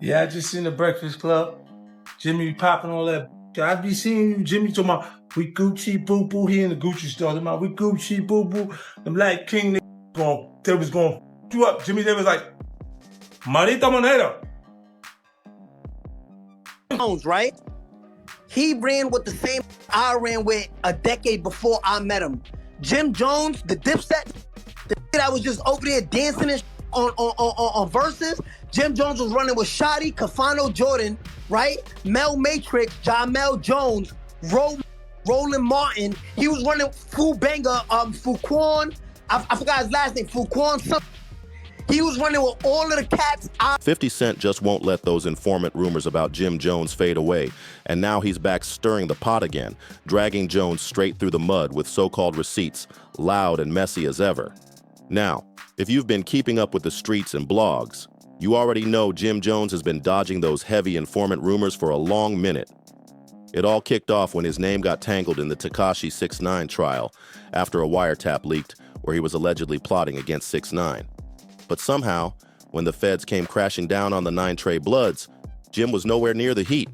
Yeah, I just seen the Breakfast Club. Jimmy popping all that. I be seeing you, Jimmy, talking about we Gucci boo boo. He in the Gucci store. Talking about we Gucci boo boo. Them like King they was going you up, Jimmy. They was like, Marita Monero. Jones, right? He ran with the same I ran with a decade before I met him. Jim Jones, the Dipset, the that was just over there dancing and on verses. Jim Jones was running with Shotty, Cafano Jordan, right? Mel Matrix, Jamel Jones, Roland Martin. He was running Fu Banger, Fuquan. I forgot his last name, Fuquan something. He was running with all of the cats. 50 Cent just won't let those informant rumors about Jim Jones fade away, and now he's back stirring the pot again, dragging Jones straight through the mud with so-called receipts, loud and messy as ever. Now, if you've been keeping up with the streets and blogs, you already know Jim Jones has been dodging those heavy informant rumors for a long minute. It all kicked off when his name got tangled in the Tekashi 6ix9ine trial after a wiretap leaked where he was allegedly plotting against 6ix9ine. But somehow, when the feds came crashing down on the 9 Trey Bloods, Jim was nowhere near the heat.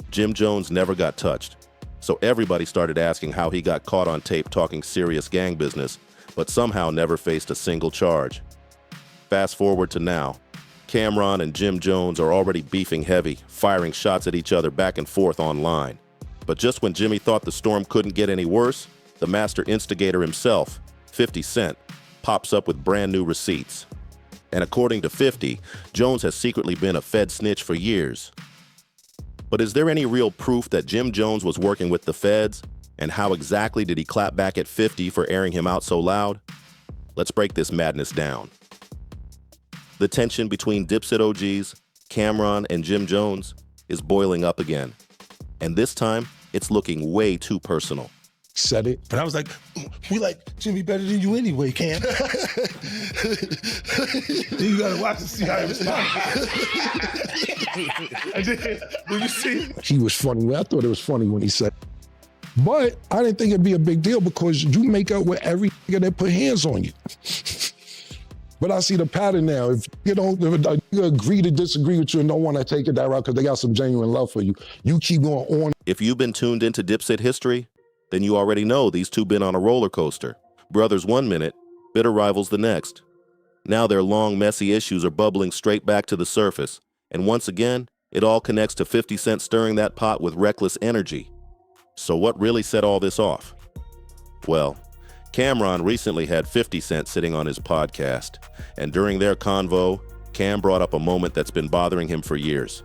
Jim Jones never got touched. So everybody started asking how he got caught on tape talking serious gang business, but somehow never faced a single charge. Fast forward to now. Cameron and Jim Jones are already beefing heavy, firing shots at each other back and forth online. But just when Jimmy thought the storm couldn't get any worse, the master instigator himself, 50 Cent, pops up with brand new receipts. And according to 50, Jones has secretly been a Fed snitch for years. But is there any real proof that Jim Jones was working with the feds? And how exactly did he clap back at 50 for airing him out so loud? Let's break this madness down. The tension between Dipset OGs, Cameron, and Jim Jones is boiling up again. And this time, it's looking way too personal. Said it. But I was like, we like Jimmy better than you anyway, Cam. Then you gotta watch and see how he responds. And then, when you see, he was funny. I thought it was funny when he said, but I didn't think it'd be a big deal because you make up with every nigga that put hands on you. But I see the pattern now. If you don't agree to disagree with you and don't want to take it that route because they got some genuine love for you, you keep going on. If you've been tuned into Dipset history, then you already know these two been on a roller coaster. Brothers 1 minute, bitter rivals the next. Now their long, messy issues are bubbling straight back to the surface. And once again, it all connects to 50 Cent stirring that pot with reckless energy. So what really set all this off? Well, Cameron recently had 50 Cent sitting on his podcast, and during their convo, Cam brought up a moment that's been bothering him for years.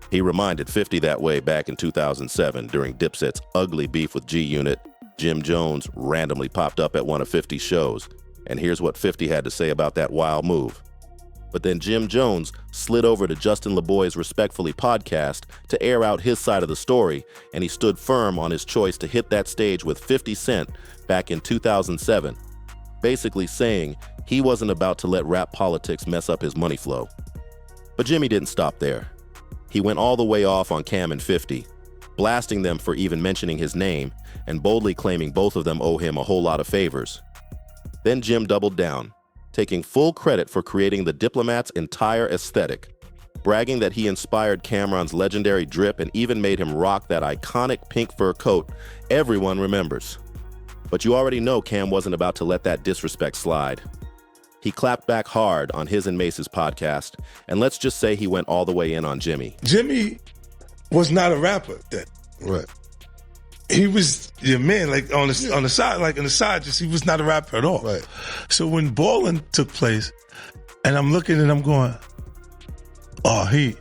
He reminded 50 that way back in 2007 during Dipset's ugly beef with G-Unit. Jim Jones randomly popped up at one of 50's shows, and here's what 50 had to say about that wild move. But then Jim Jones slid over to Justin LeBoy's Respectfully podcast to air out his side of the story, and he stood firm on his choice to hit that stage with 50 Cent back in 2007, basically saying he wasn't about to let rap politics mess up his money flow. But Jimmy didn't stop there. He went all the way off on Cam and 50, blasting them for even mentioning his name and boldly claiming both of them owe him a whole lot of favors. Then Jim doubled down, taking full credit for creating the Diplomat's entire aesthetic, bragging that he inspired Cameron's legendary drip and even made him rock that iconic pink fur coat everyone remembers. But you already know Cam wasn't about to let that disrespect slide. He clapped back hard on his and Mace's podcast, and let's just say he went all the way in on Jimmy. Jimmy was not a rapper then. Right. He was your man, like on the side, like on the side, just he was not a rapper at all. Right. So when Ballin' took place, and I'm looking and I'm going, oh, he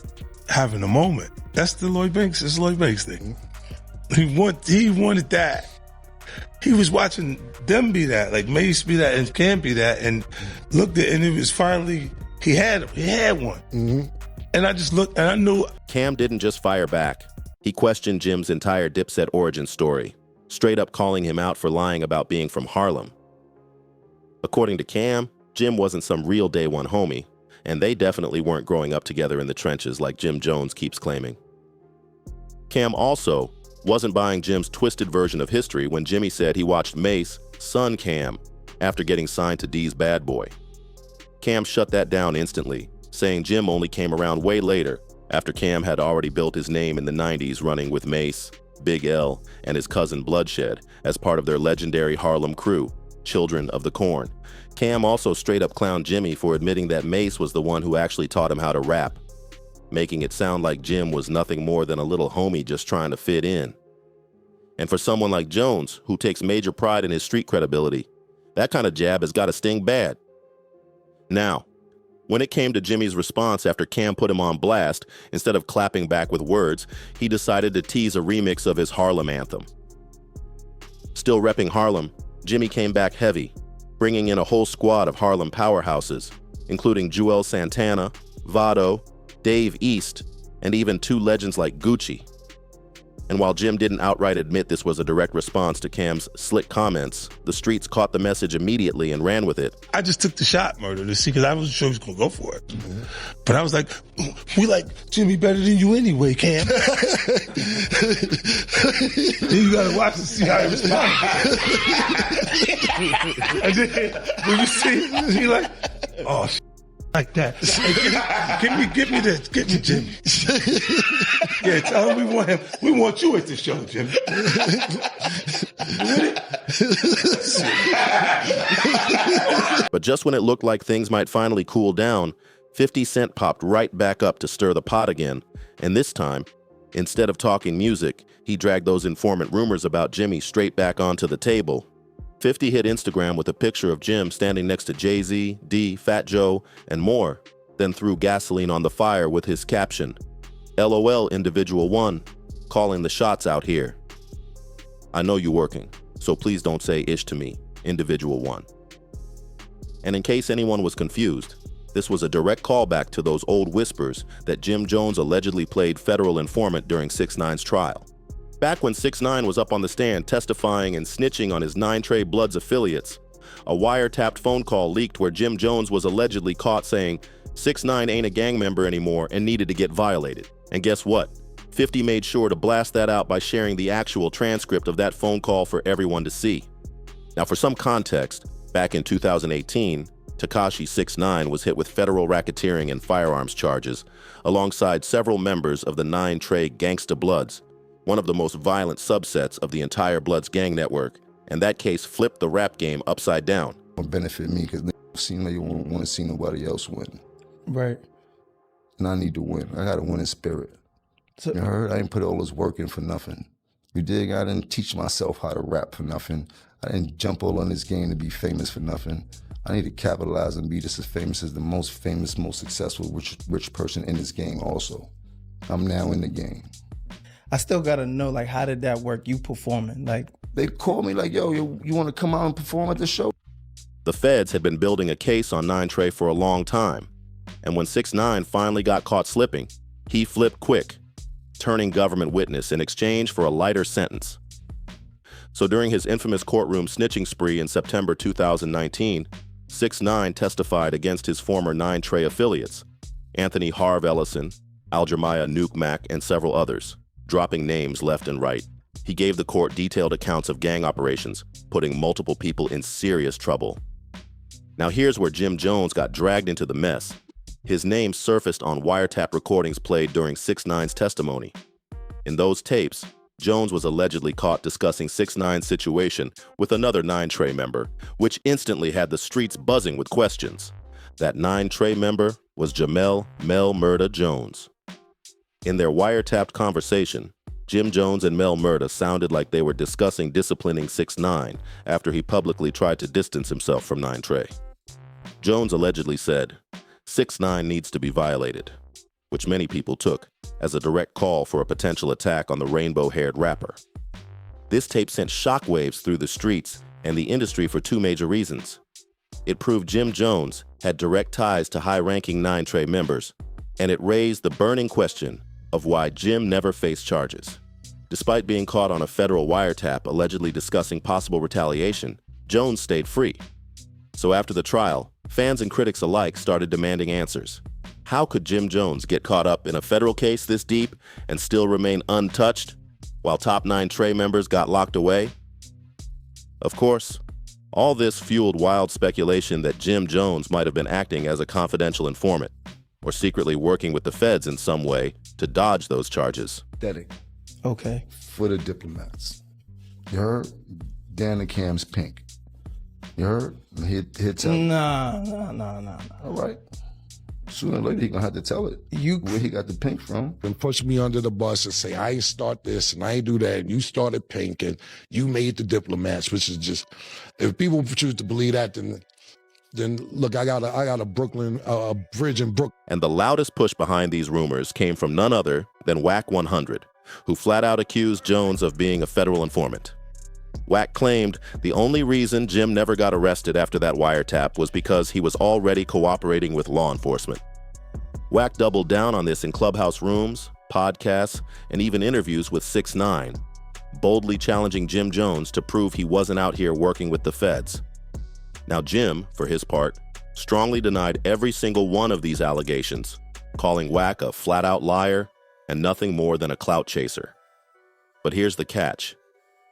having a moment. That's the Lloyd Banks. It's Lloyd Banks thing. He wanted that. He was watching them be that, like Mace be that, and Cam be that, and looked at, and it was finally he had one. Mm-hmm. And I just looked, and I knew. Cam didn't just fire back. He questioned Jim's entire Dipset origin story, straight up calling him out for lying about being from Harlem. According to Cam, Jim wasn't some real day one homie, and they definitely weren't growing up together in the trenches like Jim Jones keeps claiming. Cam also wasn't buying Jim's twisted version of history when Jimmy said he watched Mace son Cam after getting signed to D's Bad Boy. Cam shut that down instantly, saying Jim only came around way later, after Cam had already built his name in the 90s running with Mace, Big L, and his cousin Bloodshed as part of their legendary Harlem crew, Children of the Corn. Cam also straight up clowned Jimmy for admitting that Mace was the one who actually taught him how to rap, making it sound like Jim was nothing more than a little homie just trying to fit in. And for someone like Jones, who takes major pride in his street credibility, that kind of jab has got to sting bad. Now, when it came to Jimmy's response after Cam put him on blast, instead of clapping back with words, he decided to tease a remix of his Harlem anthem. Still repping Harlem, Jimmy came back heavy, bringing in a whole squad of Harlem powerhouses, including Juelz Santana, Vado, Dave East, and even two legends like Gucci. And while Jim didn't outright admit this was a direct response to Cam's slick comments, the streets caught the message immediately and ran with it. I just took the shot, Murder, to see, because I wasn't sure he was going to go for it. Mm-hmm. But I was like, we like Jimmy better than you anyway, Cam. Then you got to watch and see how he responds. And then when you see, he like, oh, like that. Hey, give me this. Get me Jimmy. Yeah, tell him we want him. We want you at the show, Jimmy. But just when it looked like things might finally cool down, 50 Cent popped right back up to stir the pot again. And this time, instead of talking music, he dragged those informant rumors about Jimmy straight back onto the table. 50 hit Instagram with a picture of Jim standing next to Jay-Z, D, Fat Joe, and more, then threw gasoline on the fire with his caption, LOL Individual 1, calling the shots out here. I know you're working, so please don't say ish to me, Individual 1. And in case anyone was confused, this was a direct callback to those old whispers that Jim Jones allegedly played federal informant during 6ix9ine's trial. Back when 6ix9ine was up on the stand testifying and snitching on his 9 Trey Bloods affiliates, a wiretapped phone call leaked where Jim Jones was allegedly caught saying 6ix9ine ain't a gang member anymore and needed to get violated. And guess what? 50 made sure to blast that out by sharing the actual transcript of that phone call for everyone to see. Now, for some context, back in 2018, Tekashi 6ix9ine was hit with federal racketeering and firearms charges alongside several members of the 9 Trey Gangsta Bloods, one of the most violent subsets of the entire Bloods gang network, and that case flipped the rap game upside down. It'll benefit me because they seem like you won't want to see nobody else win. Right. And I need to win. I got to win in spirit. So, you heard? I didn't put all this work in for nothing. You dig? I didn't teach myself how to rap for nothing. I didn't jump all on this game to be famous for nothing. I need to capitalize and be just as famous as the most famous, most successful, rich person in this game also. I'm now in the game. I still gotta know, like, how did that work? You performing, like? They called me like, yo, you want to come out and perform at the show? The feds had been building a case on 9 Trey for a long time, and when 6ix9ine finally got caught slipping, he flipped quick, turning government witness in exchange for a lighter sentence. So during his infamous courtroom snitching spree in September 2019, 6ix9ine testified against his former 9 Trey affiliates, Anthony Harv Ellison, Aljamiah Nuke Mac, and several others, dropping names left and right. He gave the court detailed accounts of gang operations, putting multiple people in serious trouble. Now here's where Jim Jones got dragged into the mess. His name surfaced on wiretap recordings played during 6ix9ine's testimony. In those tapes, Jones was allegedly caught discussing 6ix9ine's situation with another 9 Trey member, which instantly had the streets buzzing with questions. That 9 Trey member was Jamel Mel Murda Jones. In their wiretapped conversation, Jim Jones and Mel Murda sounded like they were discussing disciplining 6ix9ine after he publicly tried to distance himself from 9 Trey. Jones allegedly said, 6ix9ine needs to be violated, which many people took as a direct call for a potential attack on the rainbow-haired rapper. This tape sent shockwaves through the streets and the industry for 2 major reasons. It proved Jim Jones had direct ties to high-ranking 9 Trey members, and it raised the burning question of why Jim never faced charges. Despite being caught on a federal wiretap allegedly discussing possible retaliation, Jones stayed free. So after the trial, fans and critics alike started demanding answers. How could Jim Jones get caught up in a federal case this deep and still remain untouched, while top 9 Trey members got locked away? Of course, all this fueled wild speculation that Jim Jones might have been acting as a confidential informant. or secretly working with the feds in some way to dodge those charges. Pathetic Okay. for the diplomats. You heard? Dan and Cam's pink. You heard? He'll tell you. Nah. All right. Sooner or later, he gonna have to tell it. Where he got the pink from. And push me under the bus and say, I ain't start this and I ain't do that. And you started pink and you made the diplomats, which is just, if people choose to believe that, then look, I got a Brooklyn, a bridge in Brooklyn. And the loudest push behind these rumors came from none other than Wack 100, who flat out accused Jones of being a federal informant. Wack claimed the only reason Jim never got arrested after that wiretap was because he was already cooperating with law enforcement. Wack doubled down on this in clubhouse rooms, podcasts, and even interviews with 6ix9ine, boldly challenging Jim Jones to prove he wasn't out here working with the feds. Now Jim, for his part, strongly denied every single one of these allegations, calling Wack a flat-out liar and nothing more than a clout chaser. But here's the catch.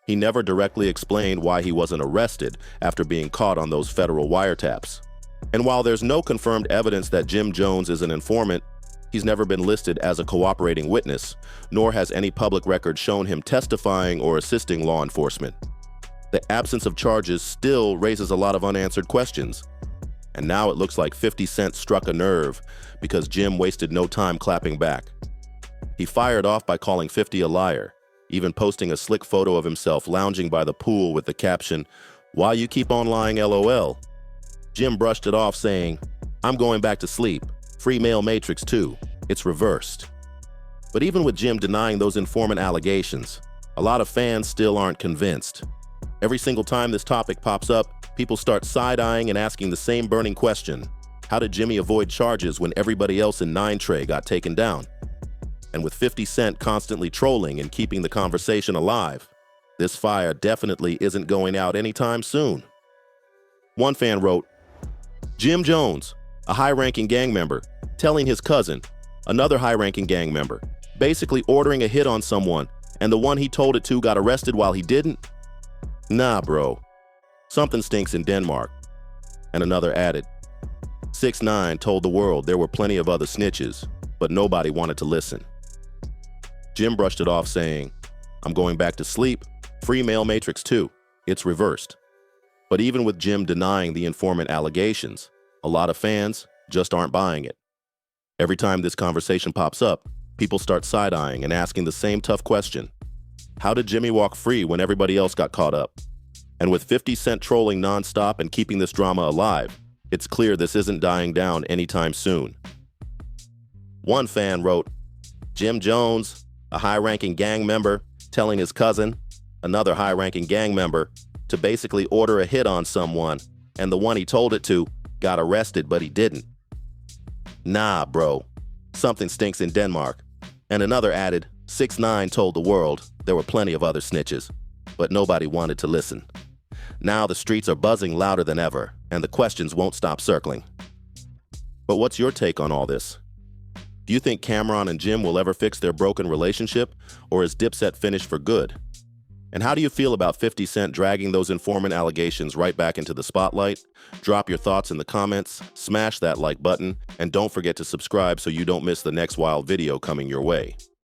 He never directly explained why he wasn't arrested after being caught on those federal wiretaps. And while there's no confirmed evidence that Jim Jones is an informant, he's never been listed as a cooperating witness, nor has any public record shown him testifying or assisting law enforcement. The absence of charges still raises a lot of unanswered questions. And now it looks like 50 Cent struck a nerve because Jim wasted no time clapping back. He fired off by calling 50 a liar, even posting a slick photo of himself lounging by the pool with the caption, "Why you keep on lying, LOL?" Jim brushed it off saying, "I'm going back to sleep. Free male matrix too. It's reversed." But even with Jim denying those informant allegations, a lot of fans still aren't convinced. Every single time this topic pops up, people start side-eyeing and asking the same burning question: how did Jimmy avoid charges when everybody else in 9 Trey got taken down? And with 50 Cent constantly trolling and keeping the conversation alive, this fire definitely isn't going out anytime soon. One fan wrote, "Jim Jones, a high-ranking gang member, telling his cousin, another high-ranking gang member, basically ordering a hit on someone, and the one he told it to got arrested while he didn't? Nah, bro. Something stinks in Denmark." And another added, 6ix9ine told the world there were plenty of other snitches, but nobody wanted to listen. Jim brushed it off saying, "I'm going back to sleep. Free male matrix too. It's reversed." But even with Jim denying the informant allegations, a lot of fans just aren't buying it. Every time this conversation pops up, people start side-eyeing and asking the same tough question: how did Jimmy walk free when everybody else got caught up? And with 50 Cent trolling nonstop and keeping this drama alive, it's clear this isn't dying down anytime soon. One fan wrote, "Jim Jones, a high-ranking gang member, telling his cousin, another high-ranking gang member, to basically order a hit on someone, and the one he told it to got arrested, but he didn't. Nah, bro. Something stinks in Denmark." And another added, 6ix9ine told the world there were plenty of other snitches, but nobody wanted to listen. Now the streets are buzzing louder than ever, and the questions won't stop circling. But what's your take on all this? Do you think Cameron and Jim will ever fix their broken relationship, or is Dipset finished for good? And how do you feel about 50 Cent dragging those informant allegations right back into the spotlight? Drop your thoughts in the comments, smash that like button, and don't forget to subscribe so you don't miss the next wild video coming your way.